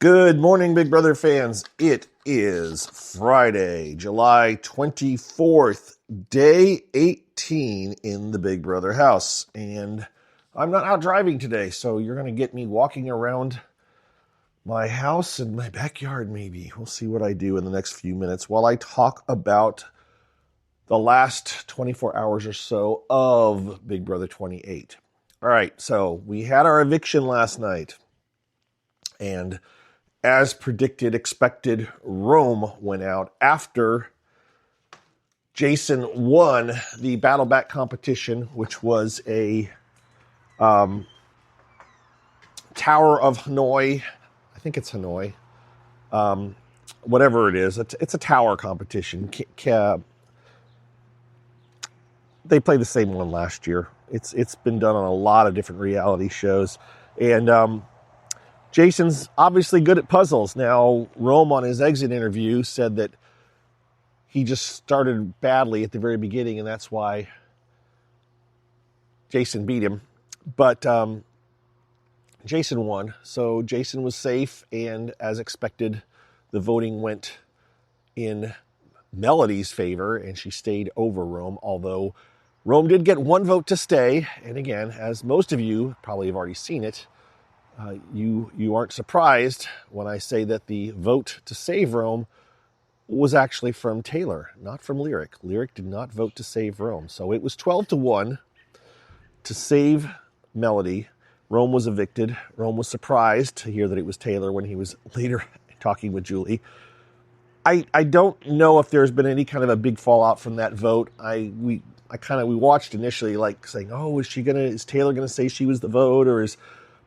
Good morning, Big Brother fans. It is Friday, July 24th, day 18 in the Big Brother house. And I'm not out driving today, so you're going to get me walking around my house and my backyard maybe. We'll see what I do in the next few minutes while I talk about the last 24 hours or so of Big Brother 28. All right, so we had our eviction last night. And as predicted, expected, Rome went out after Jason won the Battle Back competition, which was a Tower of Hanoi. I think it's Hanoi. Whatever it is, it's a tower competition. They played the same one last year. It's been done on a lot of different reality shows, and Jason's obviously good at puzzles. Now, Rome on his exit interview said that he just started badly at the very beginning, and that's why Jason beat him. But Jason won, so Jason was safe, and as expected, the voting went in Melody's favor, and she stayed over Rome, although Rome did get one vote to stay. And again, as most of you probably have already seen it, you aren't surprised when I say that the vote to save Rome was actually from Taylor, not from Lyric. Lyric did not vote to save Rome. So it was 12-1 to save Melody. Rome was evicted. Rome was surprised to hear that it was Taylor when he was later talking with Julie. I don't know if there's been any kind of a big fallout from that vote. We watched initially like saying, oh, is Taylor gonna say she was the vote, or is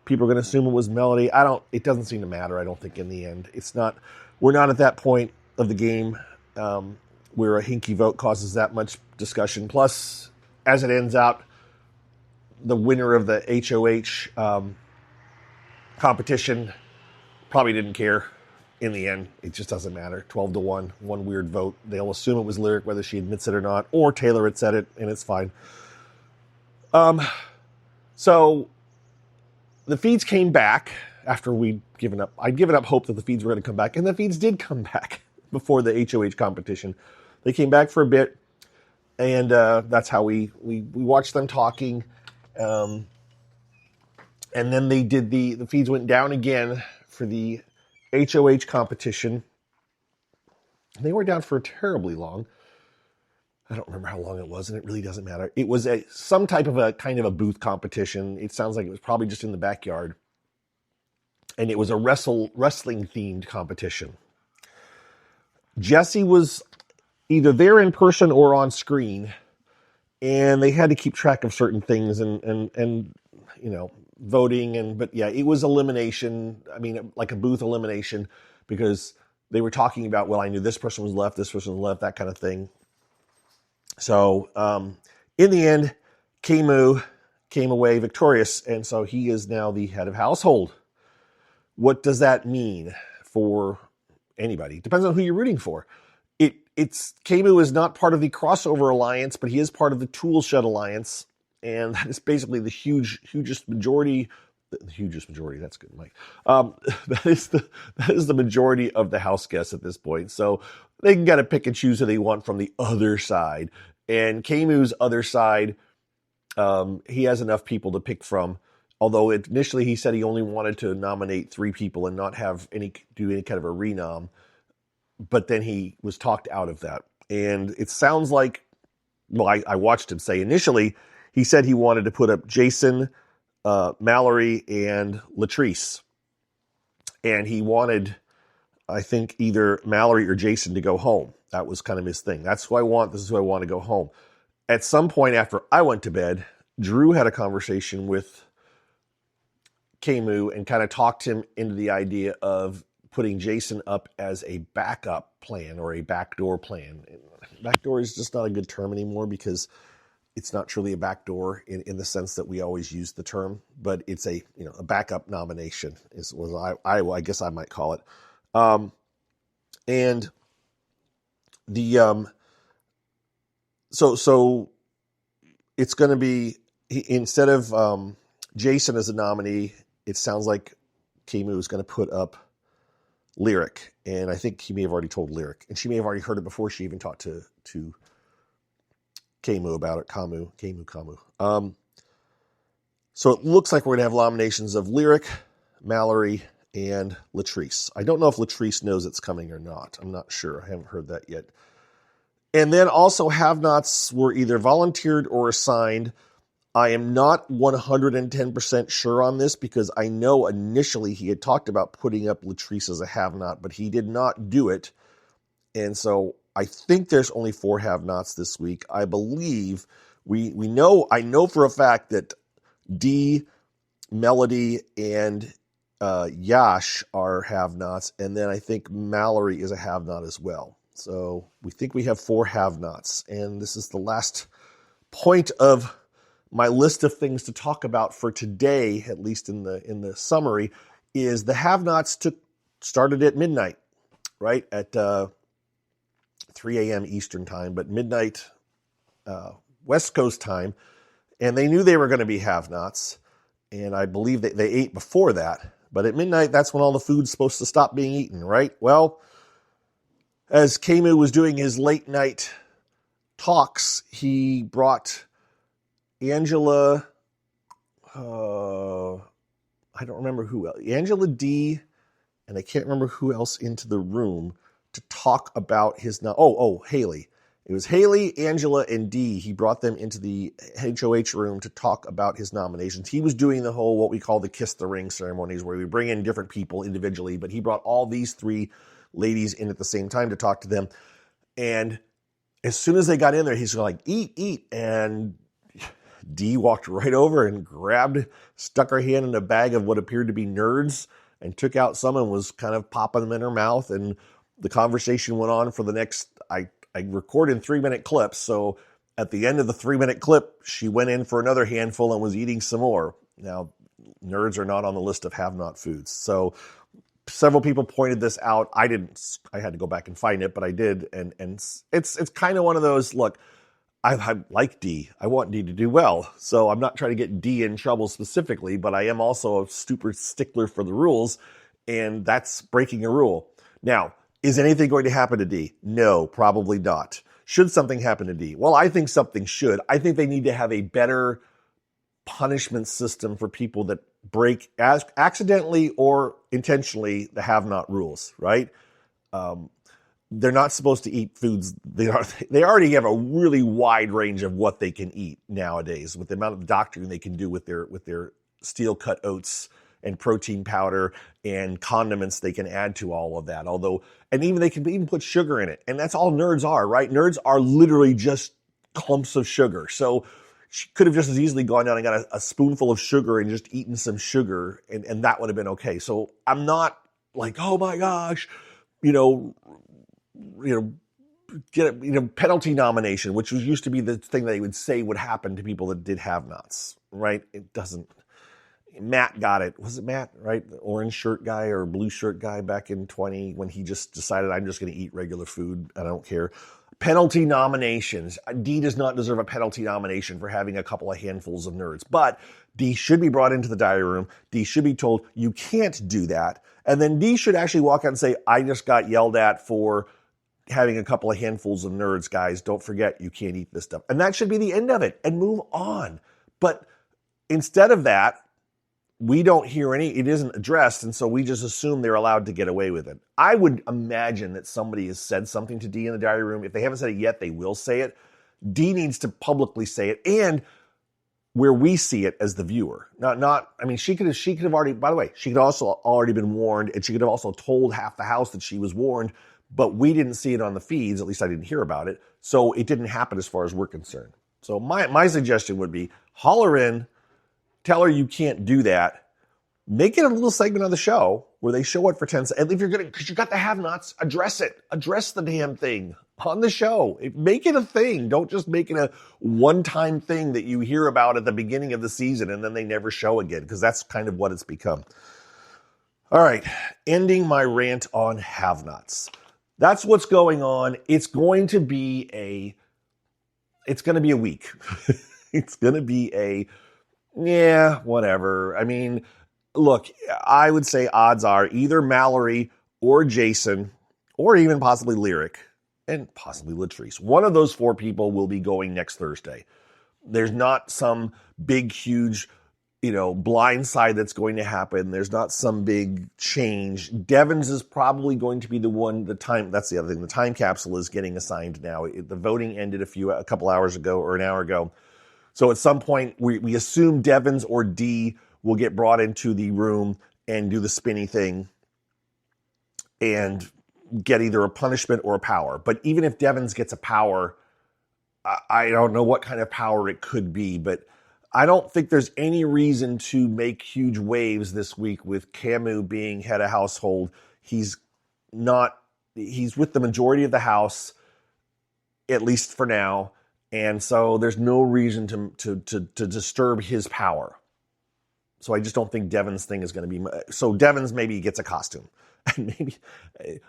people are going to assume it was Melody? It doesn't seem to matter, I don't think, in the end. We're not at that point of the game where a hinky vote causes that much discussion. Plus, as it ends out, the winner of the HOH competition probably didn't care in the end. It just doesn't matter. 12-1, one weird vote. They'll assume it was Lyric, whether she admits it or not, or Taylor had said it, and it's fine. So the feeds came back after we'd given up. I'd given up hope that the feeds were going to come back, and the feeds did come back before the HOH competition. They came back for a bit, and that's how we watched them talking. And then they did the feeds went down again for the HOH competition. They were down for terribly long. I don't remember how long it was, and it really doesn't matter. It was some type of a kind of a booth competition. It sounds like it was probably just in the backyard. And it was a wrestling-themed competition. Jesse was either there in person or on screen, and they had to keep track of certain things and voting. But yeah, it was elimination. I mean, like a booth elimination, because they were talking about, well, I knew this person was left, that kind of thing. So, in the end, Camus came away victorious, and so he is now the head of household. What does that mean for anybody? Depends on who you're rooting for. Camus is not part of the crossover alliance, but he is part of the Tool Shed alliance, and that is basically the hugest majority. The hugest majority. That's good, Mike. That is the majority of the house guests at this point. So they can kind of pick and choose who they want from the other side. And Camus' other side, he has enough people to pick from. Although initially he said he only wanted to nominate 3 people and not do any kind of a renom. But then he was talked out of that. And it sounds like, well, I watched him say initially, he said he wanted to put up Jason, Mallory, and Latrice. And he wanted, I think, either Mallory or Jason to go home. That was kind of his thing. That's who I want. This is who I want to go home. At some point after I went to bed, Drew had a conversation with Camus and kind of talked him into the idea of putting Jason up as a backup plan or a backdoor plan. Backdoor is just not a good term anymore because it's not truly a backdoor in the sense that we always use the term, but it's a backup nomination I guess I might call it. And the so it's going to be, instead of Jason as a nominee, it sounds like Camus is going to put up Lyric, and I think he may have already told Lyric, and she may have already heard it before she even talked to Camus about it. Camus. So it looks like we're going to have nominations of Lyric, Mallory, and Latrice. I don't know if Latrice knows it's coming or not. I'm not sure. I haven't heard that yet. And then also have-nots were either volunteered or assigned. I am not 110% sure on this because I know initially he had talked about putting up Latrice as a have-not, but he did not do it. And so I think there's only 4 have-nots this week. I believe I know for a fact that Dee, Melody, and Yash are have-nots, and then I think Mallory is a have-not as well. So we think we have 4 have-nots, and this is the last point of my list of things to talk about for today, at least in the summary, is the have-nots started at midnight, right at 3 a.m. Eastern time, but midnight West Coast time, and they knew they were going to be have-nots, and I believe that they ate before that. But at midnight, that's when all the food's supposed to stop being eaten, right? Well, as Camus was doing his late night talks, he brought Angela, I don't remember who else, Angela D, and I can't remember who else into the room to talk about his, Haley. It was Haley, Angela, and Dee. He brought them into the HOH room to talk about his nominations. He was doing the whole, what we call the kiss the ring ceremonies, where we bring in different people individually, but he brought all these 3 ladies in at the same time to talk to them. And as soon as they got in there, he's like, eat. And Dee walked right over and stuck her hand in a bag of what appeared to be nerds and took out some and was kind of popping them in her mouth. And the conversation went on for the next, I record in 3-minute clips. So at the end of the 3-minute clip, she went in for another handful and was eating some more. Now, nerds are not on the list of have-not foods. So several people pointed this out. I didn't. I had to go back and find it, but I did. And it's kind of one of those, look, I like Dee. I want Dee to do well. So I'm not trying to get Dee in trouble specifically, but I am also a super stickler for the rules, and that's breaking a rule. Now, is anything going to happen to Dee? No, probably not. Should something happen to Dee? Well, I think something should. I think they need to have a better punishment system for people that break accidentally or intentionally the have-not rules, right? They're not supposed to eat foods. They already have a really wide range of what they can eat nowadays with the amount of doctoring they can do with their steel-cut oats and protein powder and condiments they can add to all of that. And even they can even put sugar in it. And that's all nerds are, right? Nerds are literally just clumps of sugar. So she could have just as easily gone down and got a spoonful of sugar and just eaten some sugar, and that would have been okay. So I'm not like, oh my gosh, get a penalty nomination, which used to be the thing they would say would happen to people that did have-nots, right? It doesn't. Matt got it. Was it Matt, right? The orange shirt guy or blue shirt guy back in 20 when he just decided, I'm just going to eat regular food. I don't care. Penalty nominations. Dee does not deserve a penalty nomination for having a couple of handfuls of nerds, but Dee should be brought into the diary room. Dee should be told, you can't do that. And then Dee should actually walk out and say, I just got yelled at for having a couple of handfuls of nerds, guys. Don't forget, you can't eat this stuff. And that should be the end of it and move on. But instead of that, we don't hear it isn't addressed, and so we just assume they're allowed to get away with it. I would imagine that somebody has said something to Dee in the diary room. If they haven't said it yet, they will say it. Dee needs to publicly say it, and where we see it as the viewer. She could have already, by the way, she could also already been warned, and she could have also told half the house that she was warned, but we didn't see it on the feeds, at least I didn't hear about it, so it didn't happen as far as we're concerned. So my suggestion would be, holler in, tell her you can't do that. Make it a little segment on the show where they show it for 10 seconds. Because you got the have-nots, address it. Address the damn thing on the show. Make it a thing. Don't just make it a one-time thing that you hear about at the beginning of the season and then they never show again, because that's kind of what it's become. All right, ending my rant on have-nots. That's what's going on. It's going to be a week. It's going to be whatever. Look, I would say odds are either Mallory or Jason, or even possibly Lyric, and possibly Latrice. One of those 4 people will be going next Thursday. There's not some big, huge, blind side that's going to happen. There's not some big change. Devins is probably going to be the one. That's the other thing. The time capsule is getting assigned now. The voting ended a couple hours ago or an hour ago. So at some point, we assume Devins or D will get brought into the room and do the spinny thing and get either a punishment or a power. But even if Devins gets a power, I don't know what kind of power it could be, but I don't think there's any reason to make huge waves this week with Camus being head of household. He's with the majority of the house, at least for now. And so there's no reason to disturb his power. So I just don't think Devon's thing is going to be. So Devon's maybe gets a costume. And maybe,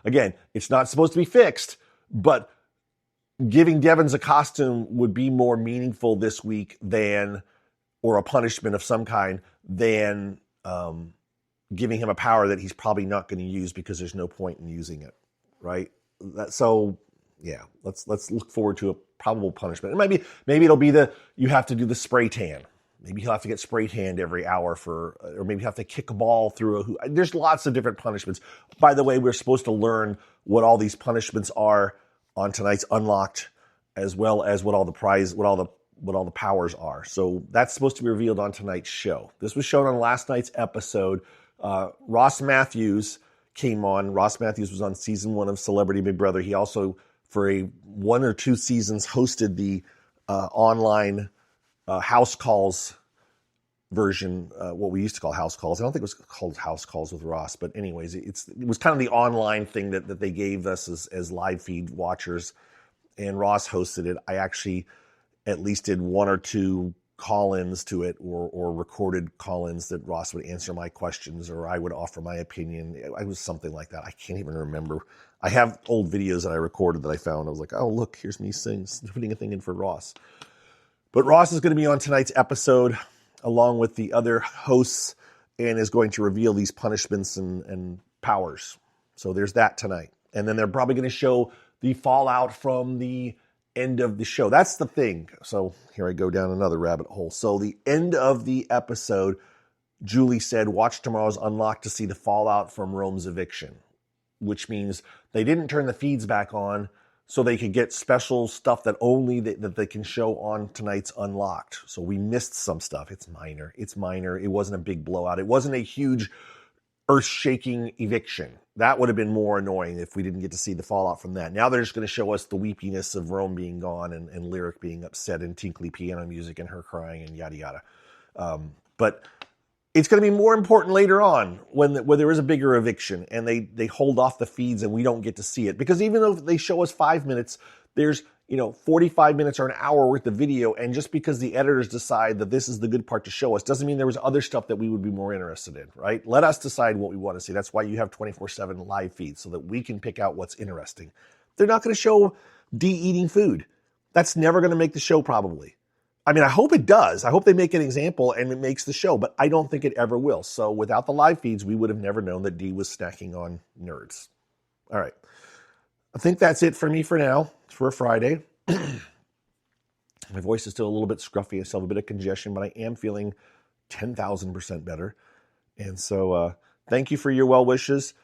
again, it's not supposed to be fixed, but giving Devon's a costume would be more meaningful this week or a punishment of some kind, than giving him a power that he's probably not going to use because there's no point in using it, right? Let's look forward to a probable punishment. And maybe it'll be you have to do the spray tan. Maybe he'll have to get spray tanned every hour or maybe have to kick a ball through there's lots of different punishments. By the way, we're supposed to learn what all these punishments are on tonight's Unlocked, as well as what all the powers are. So that's supposed to be revealed on tonight's show. This was shown on last night's episode. Ross Matthews came on. Ross Matthews was on season 1 of Celebrity Big Brother. He also, for 1 or 2 seasons, hosted the online house calls version, what we used to call house calls. I don't think it was called house calls with Ross, but anyways, it was kind of the online thing that they gave us as live feed watchers, and Ross hosted it. I actually at least did 1 or 2 call-ins to it, or recorded call-ins that Ross would answer my questions, or I would offer my opinion. It was something like that. I can't even remember. I have old videos that I recorded that I found. I was like, oh, look, here's me putting a thing in for Ross. But Ross is going to be on tonight's episode along with the other hosts and is going to reveal these punishments and powers. So there's that tonight. And then they're probably going to show the fallout from the end of the show. That's the thing. So here I go down another rabbit hole. So the end of the episode, Julie said, watch tomorrow's Unlocked to see the fallout from Rome's eviction, which means they didn't turn the feeds back on so they could get special stuff that only that they can show on tonight's Unlocked. So we missed some stuff. It's minor. It wasn't a big blowout. It wasn't a huge earth-shaking eviction. That would have been more annoying if we didn't get to see the fallout from that. Now they're just going to show us the weepiness of Rome being gone and Lyric being upset and tinkly piano music and her crying and yada yada. But it's going to be more important later on when there is a bigger eviction and they hold off the feeds and we don't get to see it. Because even though they show us 5 minutes, there's 45 minutes or an hour worth of video. And just because the editors decide that this is the good part to show us doesn't mean there was other stuff that we would be more interested in, right? Let us decide what we want to see. That's why you have 24/7 live feeds so that we can pick out what's interesting. They're not going to show Dee eating food. That's never going to make the show probably. I mean, I hope it does. I hope they make an example and it makes the show, but I don't think it ever will. So without the live feeds, we would have never known that Dee was snacking on nerds. All right. I think that's it for me for now, for a Friday. My voice is still a little bit scruffy. I still have a bit of congestion, but I am feeling 10,000% better. And so thank you for your well wishes.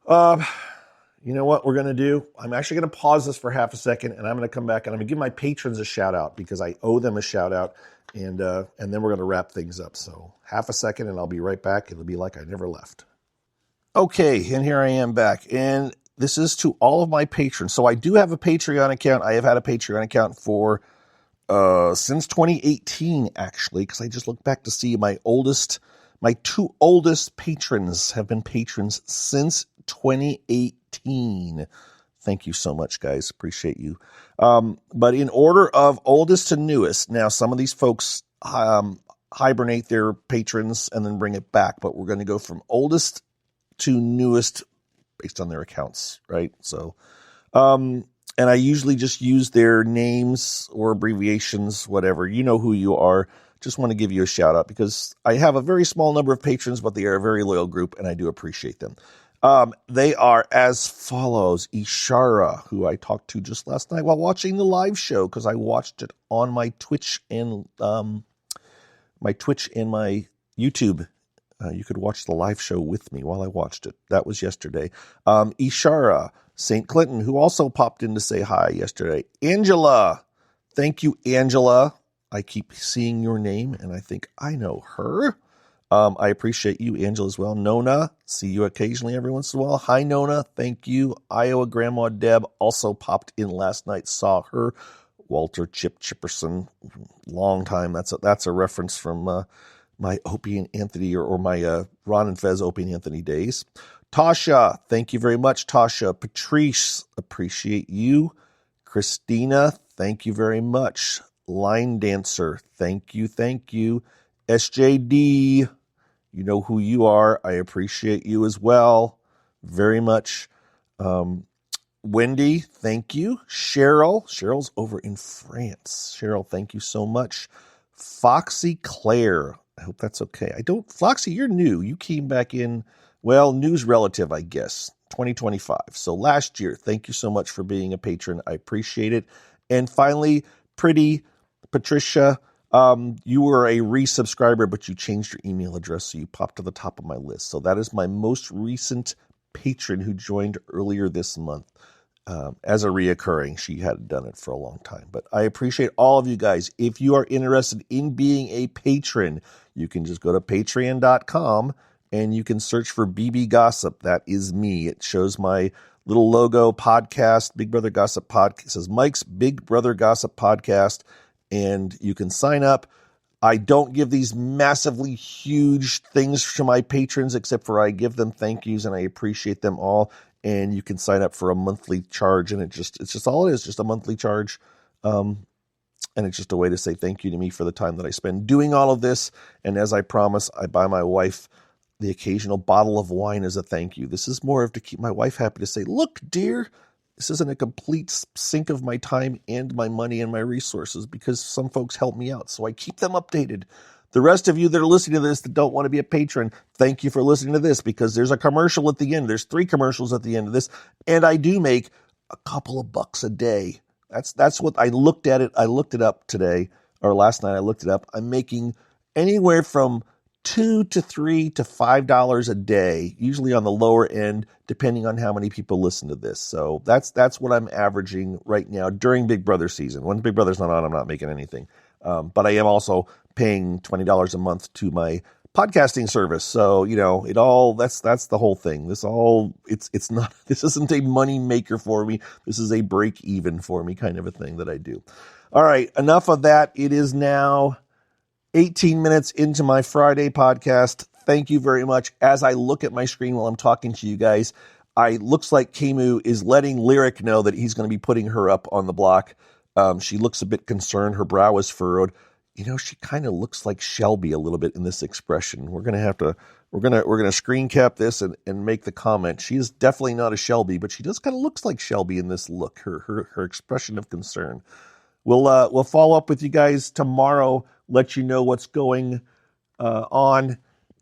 You know what we're going to do? I'm actually going to pause this for half a second, and I'm going to come back, and I'm going to give my patrons a shout-out because I owe them a shout-out, and then we're going to wrap things up. So half a second, and I'll be right back. It'll be like I never left. Okay, and here I am back, and this is to all of my patrons. So I do have a Patreon account. I have had a Patreon account for since 2018, actually, because I just looked back to see my 2 oldest patrons have been patrons since 2018. Thank you so much, guys. Appreciate you. But in order of oldest to newest, now some of these folks hibernate their patrons and then bring it back, but we're going to go from oldest to newest based on their accounts, right? So, and I usually just use their names or abbreviations, whatever. You know who you are. Just want to give you a shout out because I have a very small number of patrons, but they are a very loyal group and I do appreciate them. They are as follows. Ishara, who I talked to just last night while watching the live show, because I watched it on my Twitch and my YouTube. You could watch the live show with me while I watched it. That was yesterday. Ishara, St. Clinton, who also popped in to say hi yesterday. Angela, thank you, Angela. I keep seeing your name, and I think I know her. I appreciate you, Angela, as well. Nona, see you occasionally every once in a while. Hi, Nona. Thank you. Iowa Grandma Deb also popped in last night. Saw her. Walter Chipperson, long time. That's a reference from my Opie and Anthony or my Ron and Fez Opie and Anthony days. Tasha, thank you very much, Tasha. Patrice, appreciate you. Christina, thank you very much. Line Dancer, thank you. SJD, you know who you are. I appreciate you as well very much. Wendy, thank you. Cheryl's over in France. Cheryl, thank you so much. Foxy Claire, I hope that's okay. Foxy, you're new. You came back in, well, news relative, I guess, 2025. So last year, thank you so much for being a patron. I appreciate it. And finally, Pretty Patricia, you were a resubscriber, but you changed your email address, so you popped to the top of my list. So that is my most recent patron who joined earlier this month as a reoccurring. She hadn't done it for a long time. But I appreciate all of you guys. If you are interested in being a patron, you can just go to patreon.com and you can search for BB Gossip. That is me. It shows my little logo podcast, Big Brother Gossip Podcast. It says Mike's Big Brother Gossip Podcast. And you can sign up. I don't give these massively huge things to my patrons, except for I give them thank yous and I appreciate them all. And you can sign up for a monthly charge, and it's just all it is, just a monthly charge. And it's just a way to say thank you to me for the time that I spend doing all of this. And as I promise, I buy my wife the occasional bottle of wine as a thank you. This is more of to keep my wife happy, to say, look, dear, this isn't a complete sink of my time and my money and my resources, because some folks help me out. So I keep them updated. The rest of you that are listening to this that don't want to be a patron, thank you for listening to this, because there's a commercial at the end. There's 3 commercials at the end of this. And I do make a couple of bucks a day. That's what I looked at it. I looked it up today, or last night I looked it up. I'm making anywhere from $2 to $3 to $5 a day, usually on the lower end, depending on how many people listen to this. So that's what I'm averaging right now during Big Brother season. When Big Brother's not on, I'm not making anything. But I am also paying $20 a month to my podcasting service. So, it all, that's the whole thing. This isn't a money maker for me. This is a break even for me kind of a thing that I do. All right. Enough of that. It is now 18 minutes into my Friday podcast. Thank you very much. As I look at my screen while I'm talking to you guys, looks like Kemu is letting Lyric know that he's going to be putting her up on the block. She looks a bit concerned. Her brow is furrowed. She kind of looks like Shelby a little bit in this expression. We're going to screen cap this and make the comment. She is definitely not a Shelby, but she does kind of looks like Shelby in this look, her expression of concern. We'll follow up with you guys tomorrow, let you know what's going on,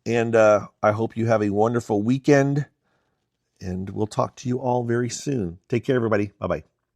and I hope you have a wonderful weekend, and we'll talk to you all very soon. Take care, everybody. Bye-bye.